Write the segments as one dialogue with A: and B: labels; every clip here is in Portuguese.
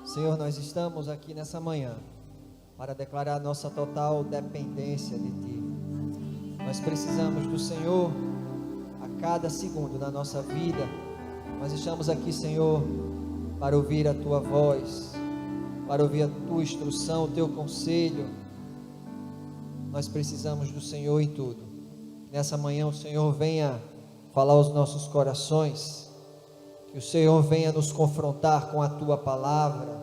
A: Senhor, nós estamos aqui nessa manhã para declarar nossa total dependência de Ti. Nós precisamos do Senhor a cada segundo da nossa vida. Nós estamos aqui, Senhor, para ouvir a Tua voz, para ouvir a Tua instrução, o Teu conselho. Nós precisamos do Senhor em tudo. Nessa manhã o Senhor venha falar aos nossos corações, que o Senhor venha nos confrontar com a Tua palavra,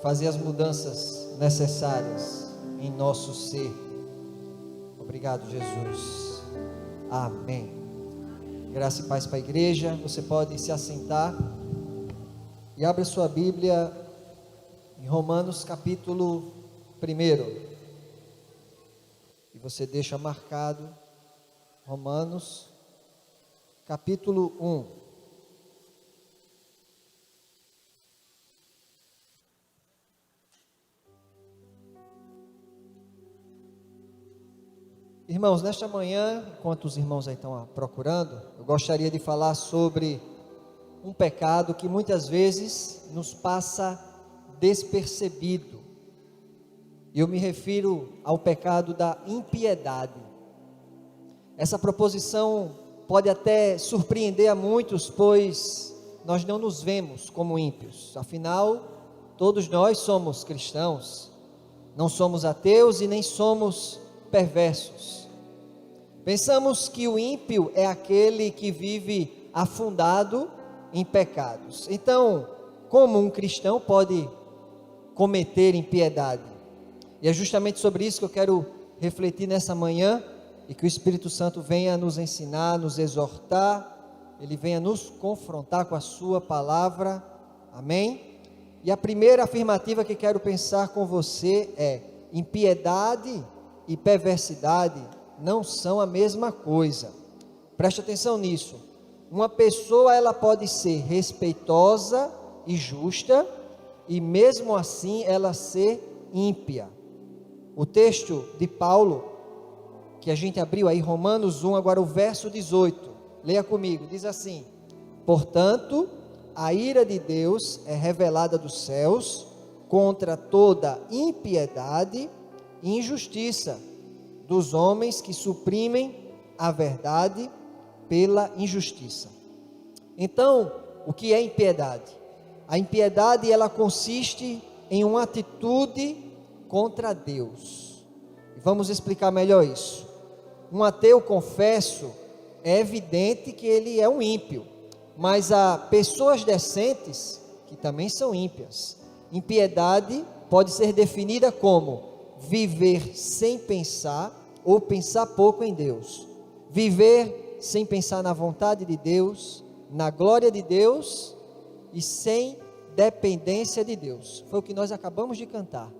A: fazer as mudanças necessárias em nosso ser. Obrigado, Jesus. Amém. Graça e paz para a igreja. Você pode se assentar e abre sua Bíblia em Romanos capítulo 1. E você deixa marcado Romanos capítulo 1. Irmãos, nesta manhã, enquanto os irmãos aí estão procurando, eu gostaria de falar sobre um pecado que muitas vezes nos passa despercebido. Eu me refiro ao pecado da impiedade. Essa proposição pode até surpreender a muitos, pois nós não nos vemos como ímpios. Afinal, todos nós somos cristãos, não somos ateus e nem somos perversos. Pensamos que o ímpio é aquele que vive afundado em pecados. Então, como um cristão pode cometer impiedade? E é justamente sobre isso que eu quero refletir nessa manhã, e que o Espírito Santo venha nos ensinar, nos exortar, ele venha nos confrontar com a sua palavra. Amém? E a primeira afirmativa que quero pensar com você é: impiedade e perversidade não são a mesma coisa. Preste atenção nisso. Uma pessoa, ela pode ser respeitosa e justa, e mesmo assim ela ser ímpia. O texto de Paulo, que a gente abriu aí, Romanos 1, agora o verso 18, leia comigo, diz assim: portanto, a ira de Deus é revelada dos céus contra toda impiedade e injustiça dos homens que suprimem a verdade pela injustiça. Então, o que é impiedade? A impiedade, ela consiste em uma atitude contra Deus. Vamos explicar melhor isso. Um ateu, confesso, é evidente que ele é um ímpio, mas há pessoas decentes que também são ímpias. Impiedade pode ser definida como viver sem pensar ou pensar pouco em Deus, viver sem pensar na vontade de Deus, na glória de Deus e sem dependência de Deus. Foi o que nós acabamos de cantar.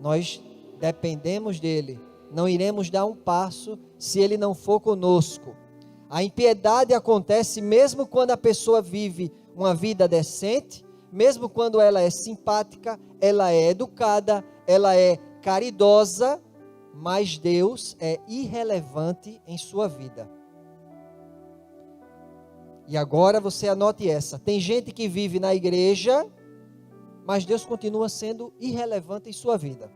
A: Nós dependemos dele, não iremos dar um passo se ele não for conosco. A impiedade acontece mesmo quando a pessoa vive uma vida decente, mesmo quando ela é simpática, ela é educada, ela é caridosa, mas Deus é irrelevante em sua vida. E agora você anote essa: tem gente que vive na igreja, mas Deus continua sendo irrelevante em sua vida,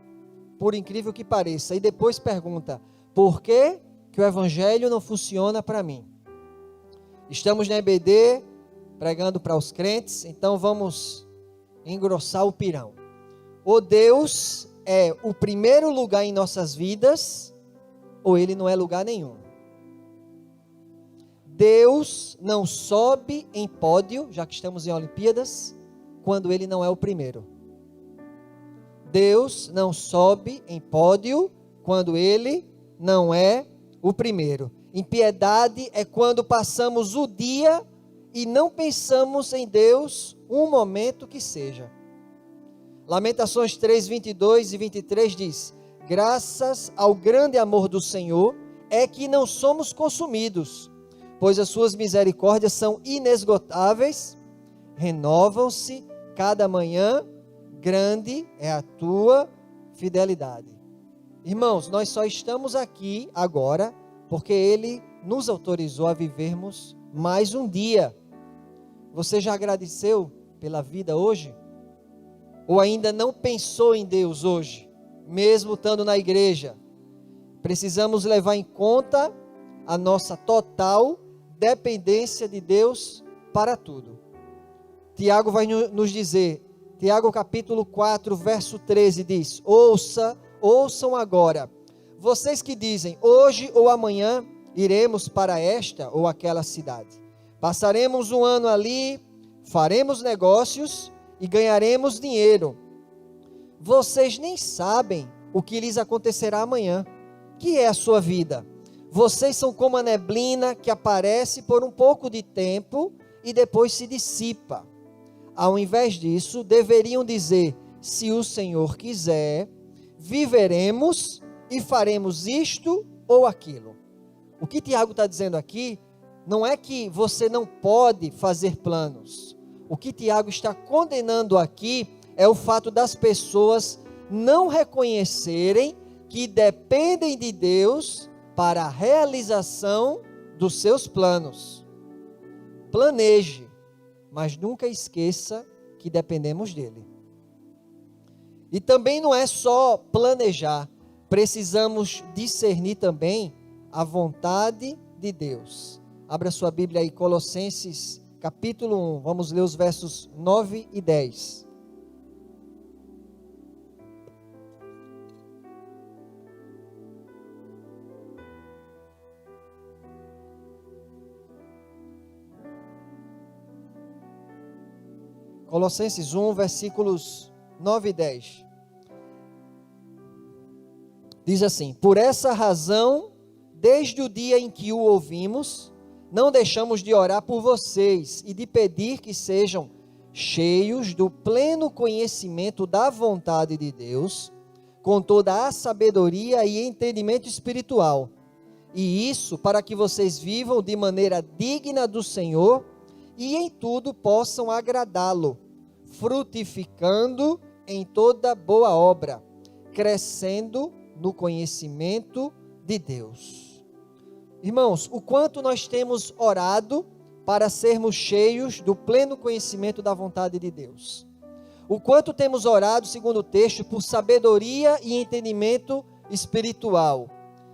A: por incrível que pareça, e depois pergunta: por que o evangelho não funciona para mim? Estamos na EBD, pregando para os crentes, então vamos engrossar o pirão. Ou Deus é o primeiro lugar em nossas vidas, ou ele não é lugar nenhum. Deus não sobe em pódio, já que estamos em Olimpíadas, quando ele não é o primeiro. Deus não sobe em pódio quando ele não é o primeiro. Impiedade é quando passamos o dia e não pensamos em Deus um momento que seja. Lamentações 3, 22 e 23 diz: graças ao grande amor do Senhor é que não somos consumidos, pois as suas misericórdias são inesgotáveis, renovam-se cada manhã, grande é a tua fidelidade. Irmãos, nós só estamos aqui agora porque Ele nos autorizou a vivermos mais um dia. Você já agradeceu pela vida hoje? ou ainda não pensou em Deus hoje, mesmo estando na igreja, precisamos levar em conta a nossa total dependência de Deus para tudo. Tiago vai nos dizer, Tiago capítulo 4, verso 13 diz: ouçam agora, vocês que dizem, hoje ou amanhã iremos para esta ou aquela cidade, passaremos um ano ali, faremos negócios e ganharemos dinheiro. Vocês nem sabem o que lhes acontecerá amanhã, que é a sua vida. Vocês são como a neblina que aparece por um pouco de tempo e depois se dissipa. Ao invés disso, deveriam dizer, se o Senhor quiser, viveremos e faremos isto ou aquilo. O que Tiago está dizendo aqui, não é que você não pode fazer planos. O que Tiago está condenando aqui é o fato das pessoas não reconhecerem que dependem de Deus para a realização dos seus planos. Planeje, mas nunca esqueça que dependemos dele. E também não é só planejar, precisamos discernir também a vontade de Deus. Abra sua Bíblia aí, Colossenses capítulo 1, vamos ler os versos 9 e 10. Colossenses 1, versículos 9 e 10. Diz assim: por essa razão, desde o dia em que o ouvimos, não deixamos de orar por vocês e de pedir que sejam cheios do pleno conhecimento da vontade de Deus, com toda a sabedoria e entendimento espiritual. E isso para que vocês vivam de maneira digna do Senhor e em tudo possam agradá-lo, frutificando em toda boa obra, crescendo no conhecimento de Deus. Irmãos, o quanto nós temos orado para sermos cheios do pleno conhecimento da vontade de Deus. O quanto temos orado, segundo o texto, por sabedoria e entendimento espiritual.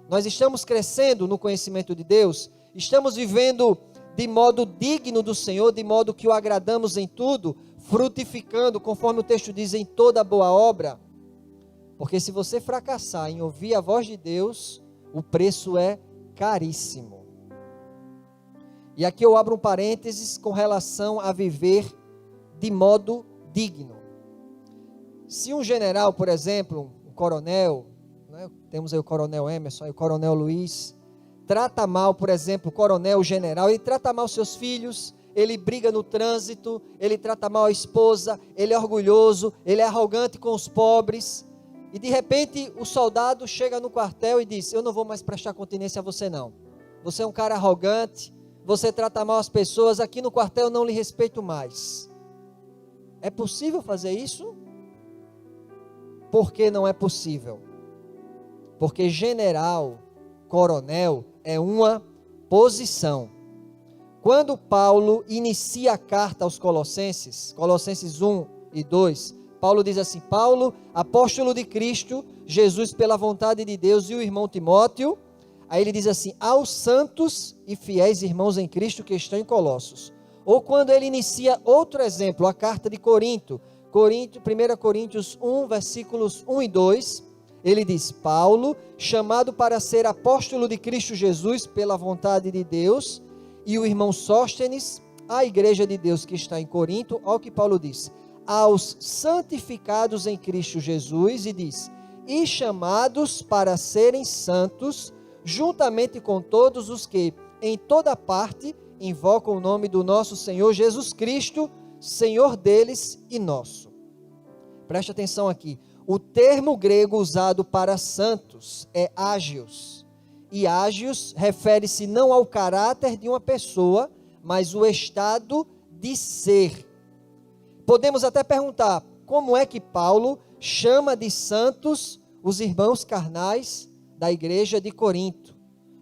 A: Nós estamos crescendo no conhecimento de Deus, estamos vivendo de modo digno do Senhor, de modo que o agradamos em tudo, frutificando, conforme o texto diz, em toda boa obra. Porque se você fracassar em ouvir a voz de Deus, o preço é caríssimo. E aqui eu abro um parênteses com relação a viver de modo digno. Se um general, por exemplo, um coronel, né, temos aí o coronel Emerson, aí o coronel Luiz, trata mal, por exemplo, o coronel, o general, ele trata mal seus filhos, ele briga no trânsito, ele trata mal a esposa, ele é orgulhoso, ele é arrogante com os pobres, e de repente o soldado chega no quartel e diz: eu não vou mais prestar continência a você não, você é um cara arrogante, você trata mal as pessoas, aqui no quartel eu não lhe respeito mais. É possível fazer isso? Por que não é possível? Porque general, coronel, é uma posição. Quando Paulo inicia a carta aos Colossenses, Colossenses 1 e 2, Paulo diz assim: Paulo, apóstolo de Cristo, Jesus pela vontade de Deus, e o irmão Timóteo. Aí ele diz assim: aos santos e fiéis irmãos em Cristo que estão em Colossos. Ou quando ele inicia outro exemplo, a carta de Corinto, 1 Coríntios 1, versículos 1 e 2, ele diz: Paulo, chamado para ser apóstolo de Cristo Jesus pela vontade de Deus, e o irmão Sóstenes, a igreja de Deus que está em Corinto. Olha o que Paulo diz: aos santificados em Cristo Jesus, e diz: e chamados para serem santos, juntamente com todos os que em toda parte invocam o nome do nosso Senhor Jesus Cristo, Senhor deles e nosso. Preste atenção aqui, o termo grego usado para santos é ágios, e ágios refere-se não ao caráter de uma pessoa, mas o estado de ser. Podemos até perguntar, como é que Paulo chama de santos os irmãos carnais da igreja de Corinto?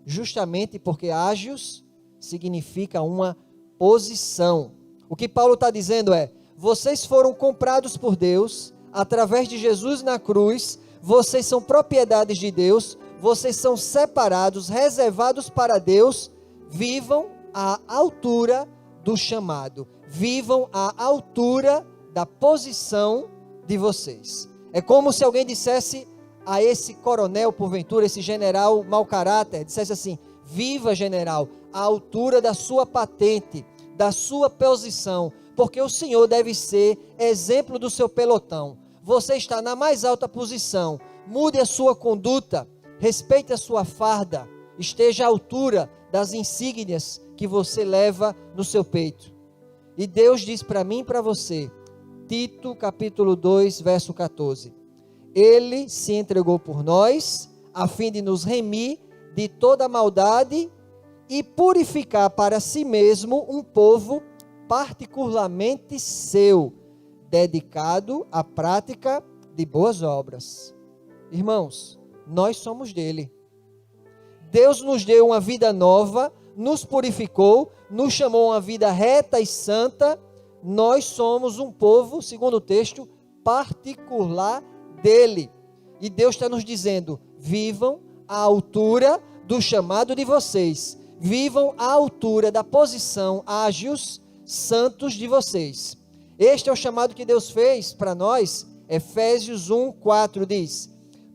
A: Justamente porque ágios significa uma posição. O que Paulo está dizendo é: vocês foram comprados por Deus, através de Jesus na cruz, vocês são propriedades de Deus, vocês são separados, reservados para Deus. Vivam à altura do chamado, vivam à altura da posição de vocês. É como se alguém dissesse a esse coronel, porventura, esse general mau caráter, dissesse assim: viva, general, à altura da sua patente, da sua posição, porque o senhor deve ser exemplo do seu pelotão. Você está na mais alta posição, mude a sua conduta, respeite a sua farda, esteja à altura das insígnias que você leva no seu peito. E Deus diz para mim e para você, Tito capítulo 2, verso 14, Ele se entregou por nós, a fim de nos remir de toda maldade e purificar para si mesmo um povo particularmente seu, dedicado à prática de boas obras. Irmãos, nós somos dele. Deus nos deu uma vida nova, nos purificou, nos chamou a uma vida reta e santa. Nós somos um povo, segundo o texto, particular dele. E Deus está nos dizendo: vivam à altura do chamado de vocês, vivam à altura da posição ágios, santos de vocês. Este é o chamado que Deus fez para nós. Efésios 1:4 diz: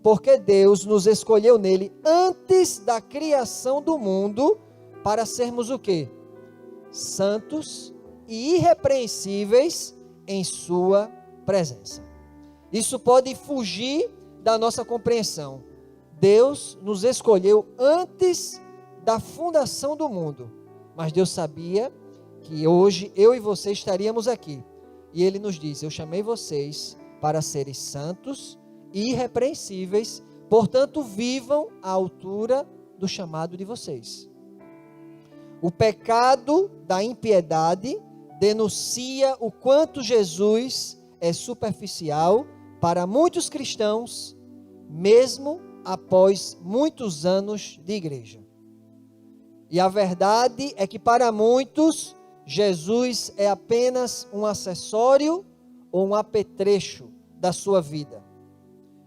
A: porque Deus nos escolheu nele antes da criação do mundo para sermos o quê? Santos e irrepreensíveis em sua presença. Isso pode fugir da nossa compreensão. Deus nos escolheu antes da fundação do mundo, mas Deus sabia que hoje eu e você estaríamos aqui, e Ele nos diz: eu chamei vocês para serem santos e irrepreensíveis, portanto vivam à altura do chamado de vocês. O pecado da impiedade denuncia o quanto Jesus é superficial para muitos cristãos, mesmo após muitos anos de igreja. E a verdade é que para muitos, Jesus é apenas um acessório ou um apetrecho da sua vida.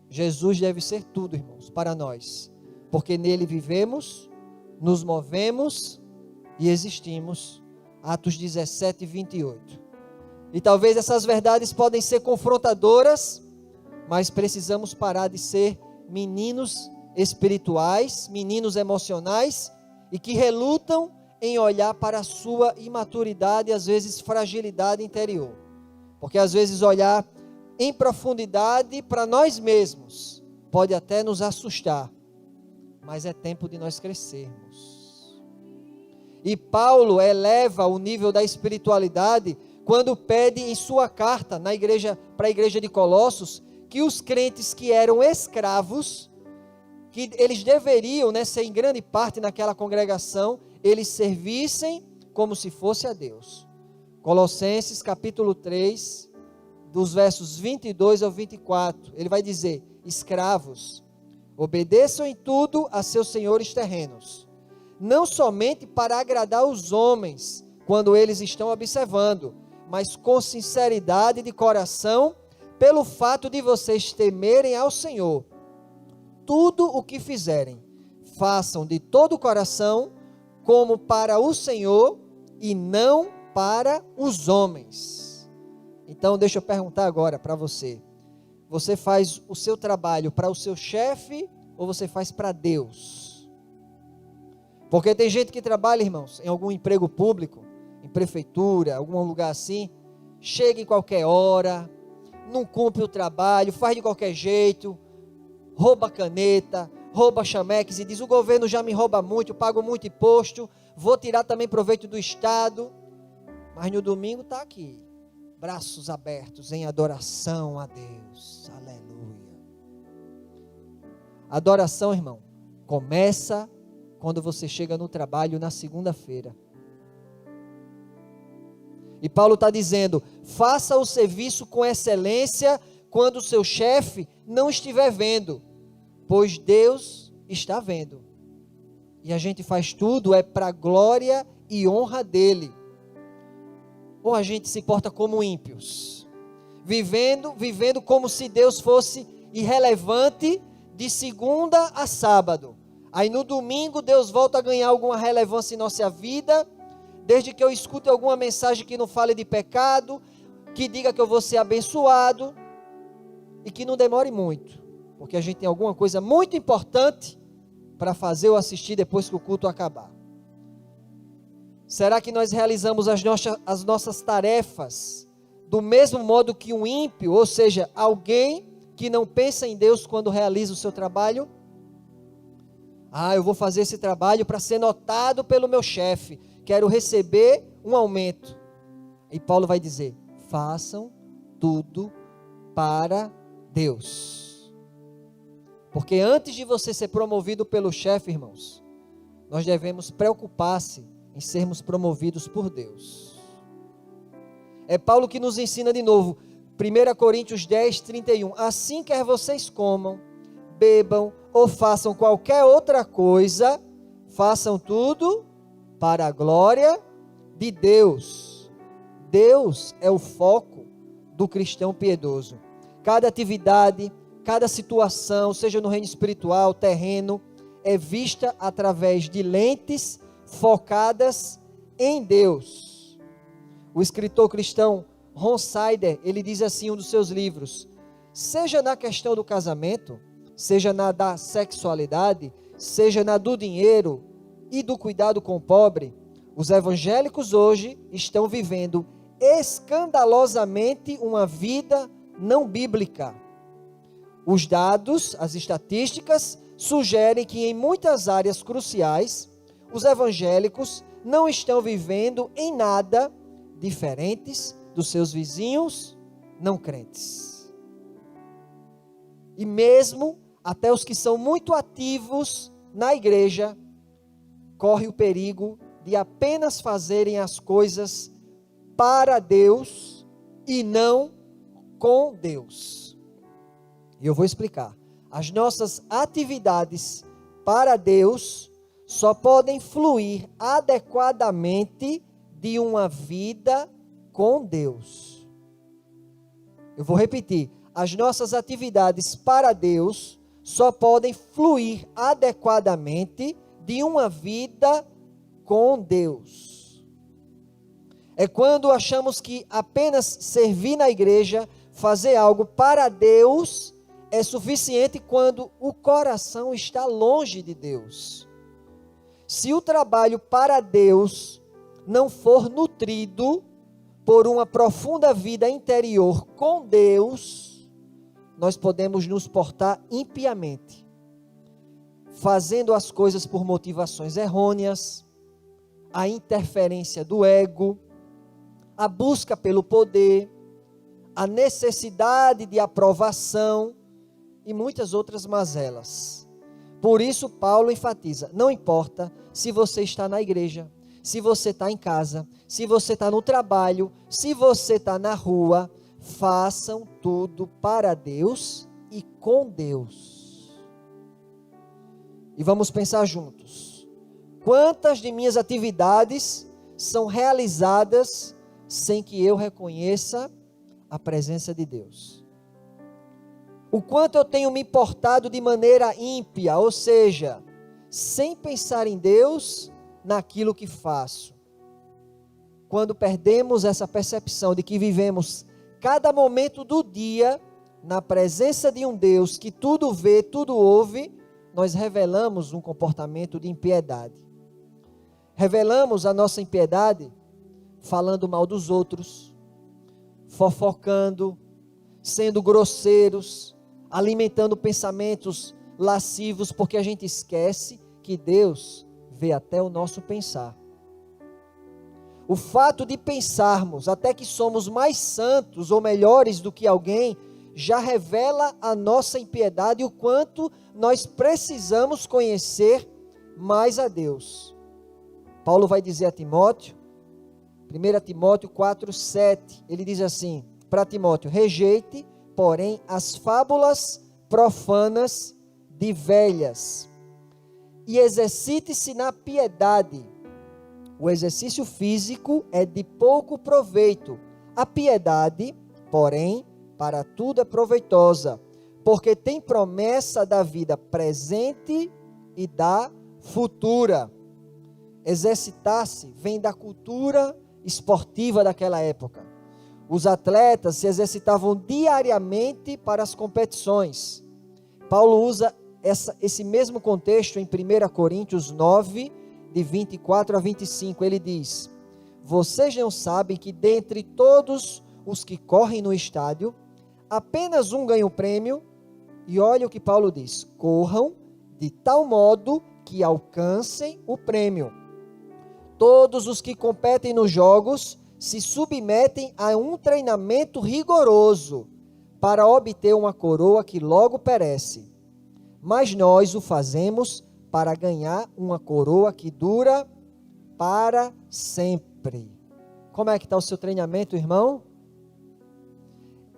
A: Jesus deve ser tudo, irmãos, para nós, porque nele vivemos, nos movemos e existimos. Atos 17 e 28. E talvez essas verdades podem ser confrontadoras, mas precisamos parar de ser meninos espirituais, meninos emocionais, e que relutam em olhar para a sua imaturidade e às vezes fragilidade interior. Porque às vezes olhar em profundidade para nós mesmos pode até nos assustar, mas é tempo de nós crescermos. E Paulo eleva o nível da espiritualidade quando pede em sua carta para a igreja de Colossos que os crentes que eram escravos, que eles deveriam, ser em grande parte naquela congregação, eles servissem como se fosse a Deus. Colossenses capítulo 3, dos versos 22 ao 24, ele vai dizer: escravos, obedeçam em tudo a seus senhores terrenos, não somente para agradar os homens, quando eles estão observando, mas com sinceridade de coração, pelo fato de vocês temerem ao Senhor. Tudo o que fizerem, façam de todo o coração, como para o Senhor e não para os homens. Então deixa eu perguntar agora para você: você faz o seu trabalho para o seu chefe ou você faz para Deus? Porque tem gente que trabalha, irmãos, em algum emprego público, em prefeitura, algum lugar assim, chega em qualquer hora, não cumpre o trabalho, faz de qualquer jeito, rouba caneta, rouba chameques e diz: o governo já me rouba muito, eu pago muito imposto, vou tirar também proveito do Estado. Mas no domingo está aqui, braços abertos em adoração a Deus. Aleluia. Adoração, irmão, começa quando você chega no trabalho na segunda-feira. E Paulo está dizendo: faça o serviço com excelência quando o seu chefe não estiver vendo, pois Deus está vendo. E a gente faz tudo para a glória e honra dele. Ou a gente se porta como ímpios, vivendo como se Deus fosse irrelevante de segunda a sábado. Aí no domingo Deus volta a ganhar alguma relevância em nossa vida, desde que eu escute alguma mensagem que não fale de pecado, que diga que eu vou ser abençoado, e que não demore muito, porque a gente tem alguma coisa muito importante para fazer ou assistir depois que o culto acabar. Será que nós realizamos as nossas tarefas do mesmo modo que um ímpio, ou seja, alguém que não pensa em Deus quando realiza o seu trabalho? Eu vou fazer esse trabalho para ser notado pelo meu chefe, quero receber um aumento. E Paulo vai dizer: façam tudo para Deus. Porque antes de você ser promovido pelo chefe, irmãos, nós devemos preocupar-se em sermos promovidos por Deus. É Paulo que nos ensina de novo, 1 Coríntios 10, 31. Assim quer vocês comam, bebam ou façam qualquer outra coisa, façam tudo para a glória de Deus. Deus é o foco do cristão piedoso. Cada atividade, cada situação, seja no reino espiritual, terreno, é vista através de lentes focadas em Deus. O escritor cristão Ron Sider, ele diz assim em um dos seus livros: seja na questão do casamento, seja na da sexualidade, seja na do dinheiro e do cuidado com o pobre, os evangélicos hoje estão vivendo escandalosamente uma vida não bíblica. Os dados, as estatísticas, sugerem que em muitas áreas cruciais, os evangélicos não estão vivendo em nada diferentes dos seus vizinhos não crentes. E mesmo até os que são muito ativos na igreja, correm o perigo de apenas fazerem as coisas para Deus e não com Deus. E eu vou explicar. As nossas atividades para Deus só podem fluir adequadamente de uma vida com Deus. Eu vou repetir. As nossas atividades para Deus só podem fluir adequadamente de uma vida com Deus. É quando achamos que apenas servir na igreja, fazer algo para Deus, é suficiente quando o coração está longe de Deus. Se o trabalho para Deus não for nutrido por uma profunda vida interior com Deus, nós podemos nos portar impiamente, fazendo as coisas por motivações errôneas, a interferência do ego, a busca pelo poder, a necessidade de aprovação e muitas outras mazelas. Por isso Paulo enfatiza: não importa se você está na igreja, se você está em casa, se você está no trabalho, se você está na rua, façam tudo para Deus e com Deus. E vamos pensar juntos: quantas de minhas atividades são realizadas sem que eu reconheça a presença de Deus? O quanto eu tenho me portado de maneira ímpia, ou seja, sem pensar em Deus naquilo que faço. Quando perdemos essa percepção de que vivemos cada momento do dia na presença de um Deus que tudo vê, tudo ouve, nós revelamos um comportamento de impiedade. Revelamos a nossa impiedade falando mal dos outros, fofocando, sendo grosseiros, alimentando pensamentos lascivos, porque a gente esquece que Deus vê até o nosso pensar. O fato de pensarmos até que somos mais santos ou melhores do que alguém, já revela a nossa impiedade e o quanto nós precisamos conhecer mais a Deus. Paulo vai dizer a Timóteo, 1 Timóteo 4, 7, ele diz assim para Timóteo: rejeite, porém, as fábulas profanas de velhas, e exercite-se na piedade. O exercício físico é de pouco proveito. A piedade, porém, para tudo é proveitosa, porque tem promessa da vida presente e da futura. Exercitar-se vem da cultura esportiva daquela época. Os atletas se exercitavam diariamente para as competições. Paulo usa esse mesmo contexto em 1 Coríntios 9, de 24 a 25. Ele diz: vocês não sabem que dentre todos os que correm no estádio, apenas um ganha o prêmio? E olha o que Paulo diz: corram de tal modo que alcancem o prêmio. Todos os que competem nos jogos se submetem a um treinamento rigoroso para obter uma coroa que logo perece. Mas nós o fazemos para ganhar uma coroa que dura para sempre. Como é que está o seu treinamento, irmão?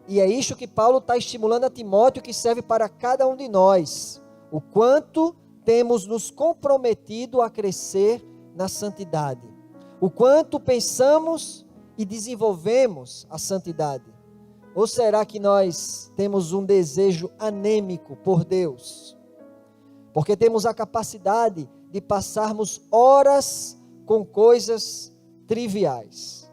A: E é isso que Paulo está estimulando a Timóteo, que serve para cada um de nós. O quanto temos nos comprometido a crescer na santidade. O quanto pensamos e desenvolvemos a santidade. Ou será que nós temos um desejo anêmico por Deus? Porque temos a capacidade de passarmos horas com coisas triviais.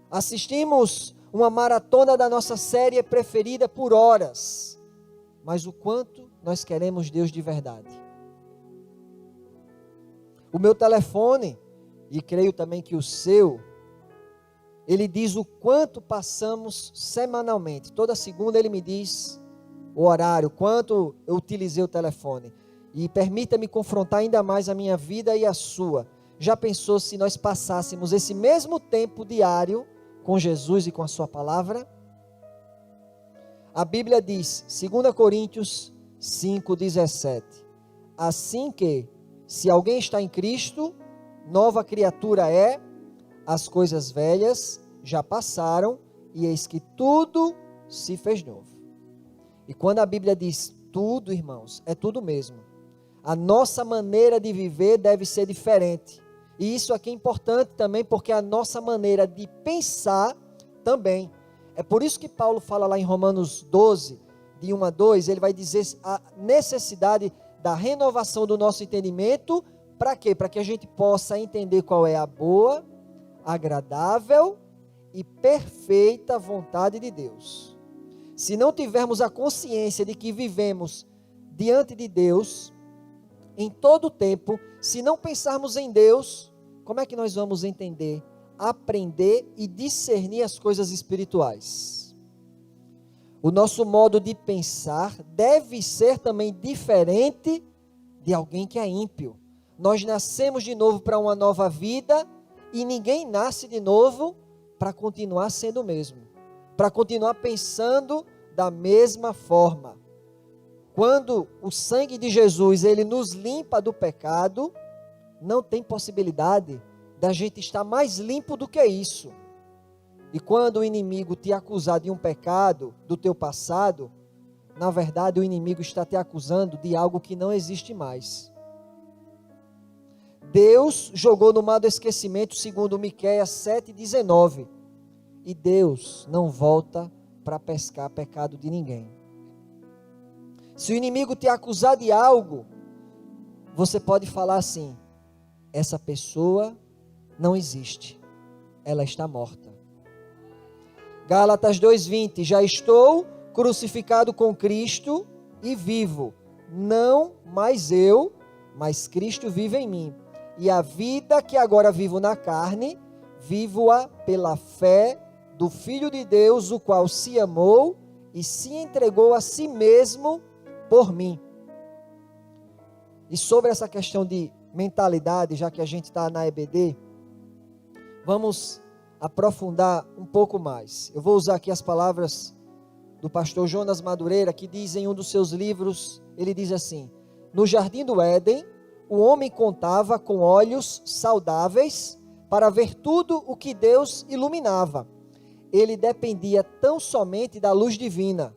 A: Assistimos uma maratona da nossa série preferida por horas. Mas o quanto nós queremos Deus de verdade? O meu telefone, e creio também que o seu, ele diz o quanto passamos semanalmente. Toda segunda ele me diz o horário, quanto eu utilizei o telefone. E permita-me confrontar ainda mais a minha vida e a sua. Já pensou se nós passássemos esse mesmo tempo diário com Jesus e com a sua palavra? A Bíblia diz, 2 Coríntios 5:17, assim que, se alguém está em Cristo, nova criatura é, as coisas velhas já passaram, e eis que tudo se fez novo. E quando a Bíblia diz tudo, irmãos, é tudo mesmo. A nossa maneira de viver deve ser diferente. E isso aqui é importante também, porque a nossa maneira de pensar também. É por isso que Paulo fala lá em Romanos 12, de 1 a 2, ele vai dizer a necessidade da renovação do nosso entendimento. Para quê? Para que a gente possa entender qual é a boa, agradável e perfeita vontade de Deus. Se não tivermos a consciência de que vivemos diante de Deus em todo o tempo, se não pensarmos em Deus, como é que nós vamos entender, aprender e discernir as coisas espirituais? O nosso modo de pensar deve ser também diferente de alguém que é ímpio. Nós nascemos de novo para uma nova vida e ninguém nasce de novo para continuar sendo o mesmo, para continuar pensando da mesma forma. Quando o sangue de Jesus, ele nos limpa do pecado, não tem possibilidade da gente estar mais limpo do que isso. E quando o inimigo te acusar de um pecado do teu passado, na verdade o inimigo está te acusando de algo que não existe mais. Deus jogou no mar do esquecimento, segundo Miqueias 7:19. E Deus não volta para pescar pecado de ninguém. Se o inimigo te acusar de algo, você pode falar assim: essa pessoa não existe, ela está morta. Gálatas 2:20, já estou crucificado com Cristo e vivo, não mais eu, mas Cristo vive em mim. E a vida que agora vivo na carne, vivo-a pela fé do Filho de Deus, o qual se amou e se entregou a si mesmo por mim. E sobre essa questão de mentalidade, já que a gente está na EBD, vamos aprofundar um pouco mais. Eu vou usar aqui as palavras do pastor Jonas Madureira, que diz em um dos seus livros, ele diz assim: no jardim do Éden, o homem contava com olhos saudáveis para ver tudo o que Deus iluminava. Ele dependia tão somente da luz divina.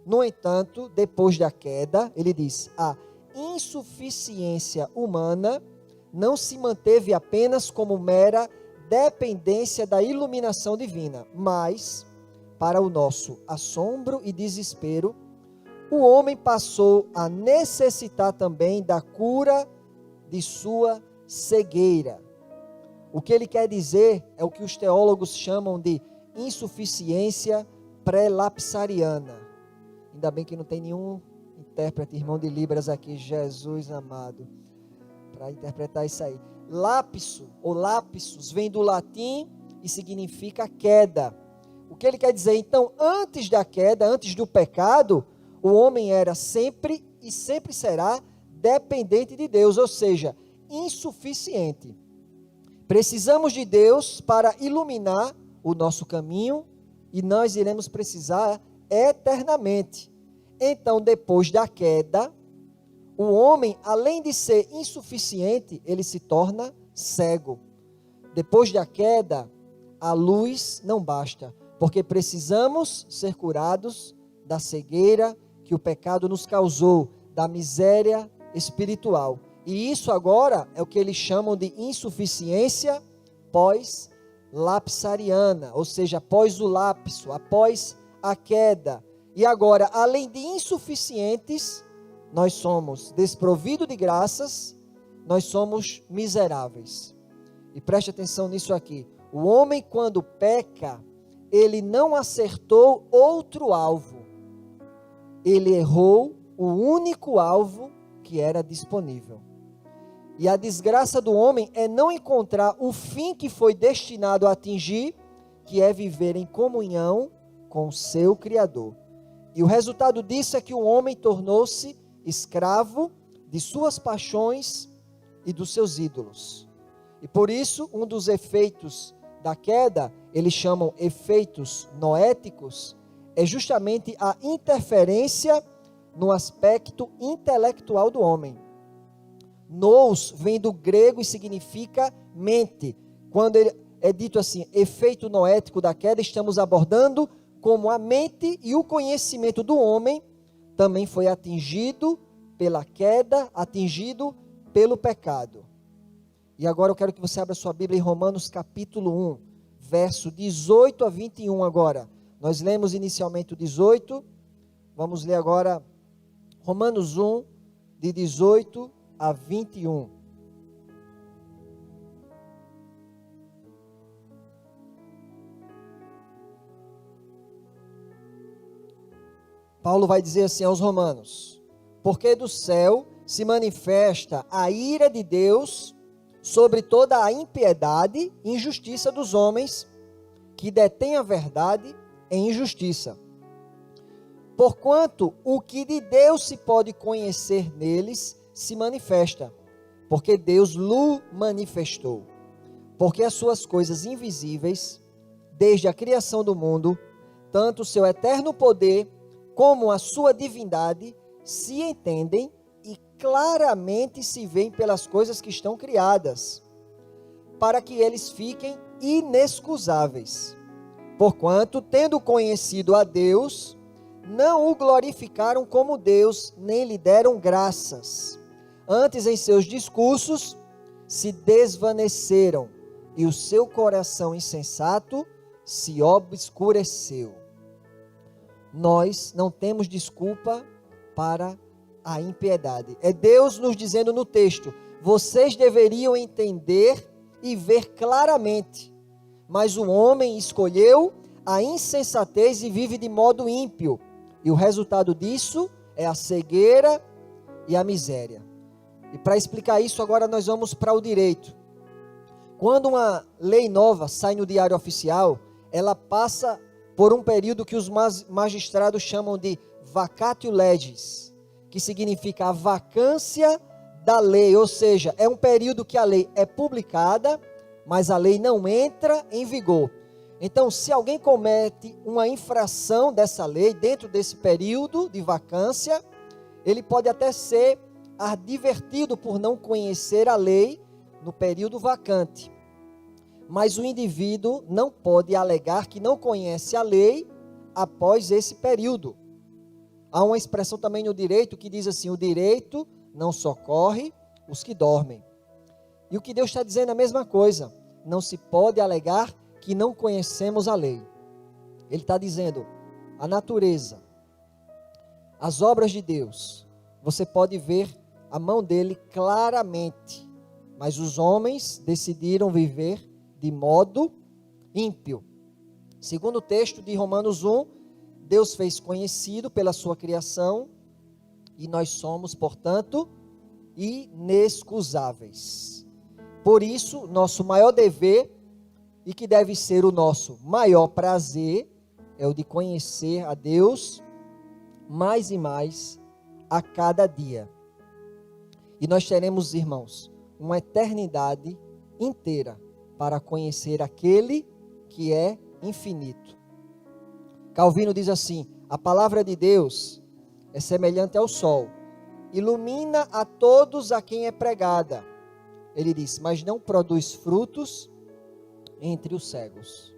A: No entanto, depois da queda, ele diz, a insuficiência humana não se manteve apenas como mera dependência da iluminação divina, mas para o nosso assombro e desespero, o homem passou a necessitar também da cura de sua cegueira. O que ele quer dizer é o que os teólogos chamam de insuficiência pré-lapsariana. Ainda bem que não tem nenhum intérprete, irmão de Libras aqui, Jesus amado, para interpretar isso aí. Lapso ou lapsus vem do latim e significa queda. O que ele quer dizer? Então, antes da queda, antes do pecado, o homem era sempre e sempre será dependente de Deus, ou seja, insuficiente. Precisamos de Deus para iluminar o nosso caminho e nós iremos precisar eternamente. Então, depois da queda, o homem, além de ser insuficiente, ele se torna cego. Depois da queda, a luz não basta, porque precisamos ser curados da cegueira que o pecado nos causou, da miséria espiritual. E isso agora é o que eles chamam de insuficiência pós-lapsariana, ou seja, após o lapso, após a queda. E agora, além de insuficientes, nós somos desprovidos de graças, nós somos miseráveis. E preste atenção nisso aqui. O homem, quando peca, ele não acertou outro alvo. Ele errou o único alvo que era disponível. E a desgraça do homem é não encontrar o fim que foi destinado a atingir, que é viver em comunhão com o seu Criador. E o resultado disso é que o homem tornou-se escravo de suas paixões e dos seus ídolos. E por isso, um dos efeitos da queda, eles chamam efeitos noéticos, é justamente a interferência no aspecto intelectual do homem. Nous vem do grego e significa mente. Quando é dito assim, efeito noético da queda, estamos abordando como a mente e o conhecimento do homem também foi atingido pela queda, atingido pelo pecado. E agora eu quero que você abra sua Bíblia em Romanos capítulo 1, verso 18 a 21 agora. Nós lemos inicialmente o 18, vamos ler agora Romanos 1, de 18 a 21. Paulo vai dizer assim aos romanos: porque do céu se manifesta a ira de Deus sobre toda a impiedade e injustiça dos homens que detêm a verdade em injustiça. Porquanto o que de Deus se pode conhecer neles se manifesta, porque Deus lhe manifestou. Porque as suas coisas invisíveis, desde a criação do mundo, tanto o seu eterno poder como a sua divindade, se entendem e claramente se veem pelas coisas que estão criadas, para que eles fiquem inexcusáveis. Porquanto, tendo conhecido a Deus, não o glorificaram como Deus, nem lhe deram graças. Antes, em seus discursos, se desvaneceram, e o seu coração insensato se obscureceu. Nós não temos desculpa para a impiedade. É Deus nos dizendo no texto: vocês deveriam entender e ver claramente, mas o homem escolheu a insensatez e vive de modo ímpio, e o resultado disso é a cegueira e a miséria. E para explicar isso, agora nós vamos para o direito. Quando uma lei nova sai no Diário Oficial, ela passa por um período que os magistrados chamam de vacatio legis, que significa a vacância da lei, ou seja, é um período que a lei é publicada, mas a lei não entra em vigor. Então, se alguém comete uma infração dessa lei dentro desse período de vacância, ele pode até ser advertido por não conhecer a lei no período vacante. Mas o indivíduo não pode alegar que não conhece a lei após esse período. Há uma expressão também no direito que diz assim: o direito não socorre os que dormem. E o que Deus está dizendo é a mesma coisa. Não se pode alegar que não conhecemos a lei. Ele está dizendo, a natureza, as obras de Deus, você pode ver a mão dele claramente, mas os homens decidiram viver de modo ímpio. Segundo o texto de Romanos 1, Deus fez conhecido pela sua criação e nós somos, portanto, inexcusáveis. Por isso, nosso maior dever e que deve ser o nosso maior prazer é o de conhecer a Deus mais e mais a cada dia. E nós teremos, irmãos, uma eternidade inteira para conhecer aquele que é infinito. Calvino diz assim: a palavra de Deus é semelhante ao sol, ilumina a todos a quem é pregada. Ele diz, mas não produz frutos entre os cegos.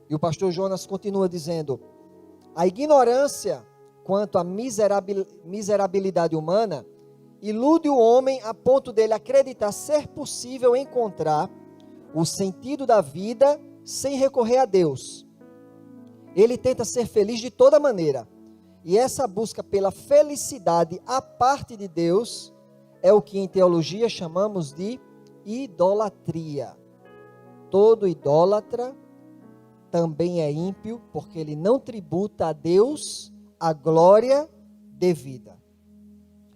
A: E o pastor Jonas continua dizendo, a ignorância quanto à miserabilidade humana ilude o homem a ponto dele acreditar ser possível encontrar o sentido da vida sem recorrer a Deus. Ele tenta ser feliz de toda maneira. E essa busca pela felicidade à parte de Deus é o que em teologia chamamos de idolatria. Todo idólatra também é ímpio, porque ele não tributa a Deus a glória devida.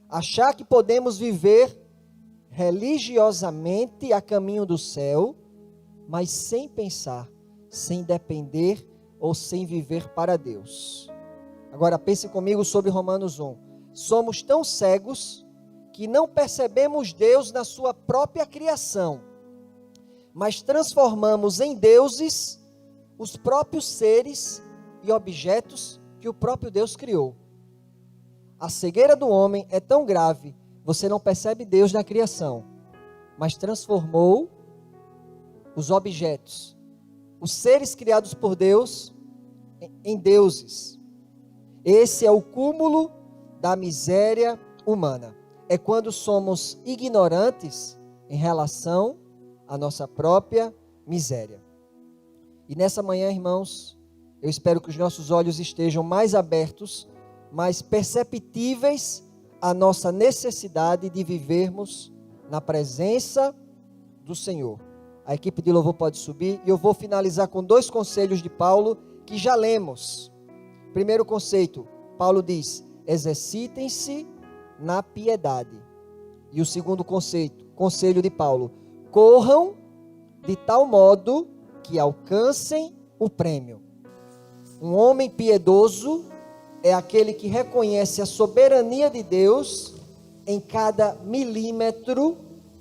A: Achar que podemos viver religiosamente a caminho do céu, mas sem pensar, sem depender ou sem viver para Deus. Agora pense comigo sobre Romanos 1. Somos tão cegos que não percebemos Deus na sua própria criação, mas transformamos em deuses os próprios seres e objetos que o próprio Deus criou. A cegueira do homem é tão grave, você não percebe Deus na criação, mas transformou os objetos, os seres criados por Deus, em deuses. Esse é o cúmulo da miséria humana. É quando somos ignorantes em relação à nossa própria miséria. E nessa manhã, irmãos, eu espero que os nossos olhos estejam mais abertos, mais perceptíveis à nossa necessidade de vivermos na presença do Senhor. A equipe de louvor pode subir e eu vou finalizar com 2 conselhos de Paulo que já lemos. Primeiro conceito, Paulo diz, exercitem-se na piedade. E o segundo conceito, conselho de Paulo, corram de tal modo que alcancem o prêmio. Um homem piedoso é aquele que reconhece a soberania de Deus em cada milímetro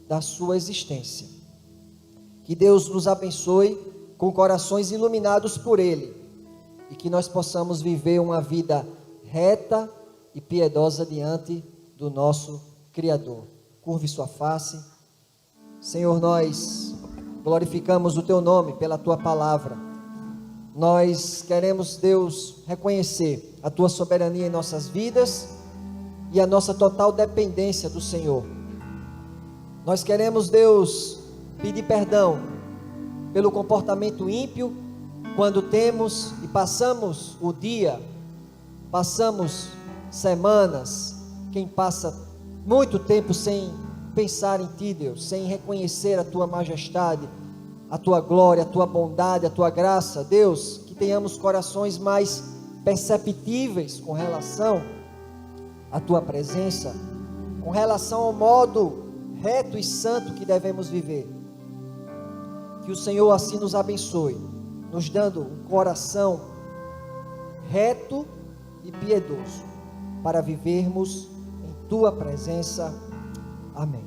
A: da sua existência. Que Deus nos abençoe com corações iluminados por Ele e que nós possamos viver uma vida reta e piedosa diante do nosso Criador. Curve sua face. Senhor, nós glorificamos o Teu nome pela Tua palavra. Nós queremos, Deus, reconhecer a Tua soberania em nossas vidas e a nossa total dependência do Senhor. Nós queremos, Deus, pedir perdão pelo comportamento ímpio quando temos e passamos o dia, passamos semanas, quem passa muito tempo sem pensar em Ti, Deus, sem reconhecer a Tua majestade, a Tua glória, a Tua bondade, a Tua graça. Deus, que tenhamos corações mais perceptíveis com relação à Tua presença, com relação ao modo reto e santo que devemos viver. Que o Senhor assim nos abençoe, nos dando um coração reto e piedoso para vivermos em Tua presença. Amém.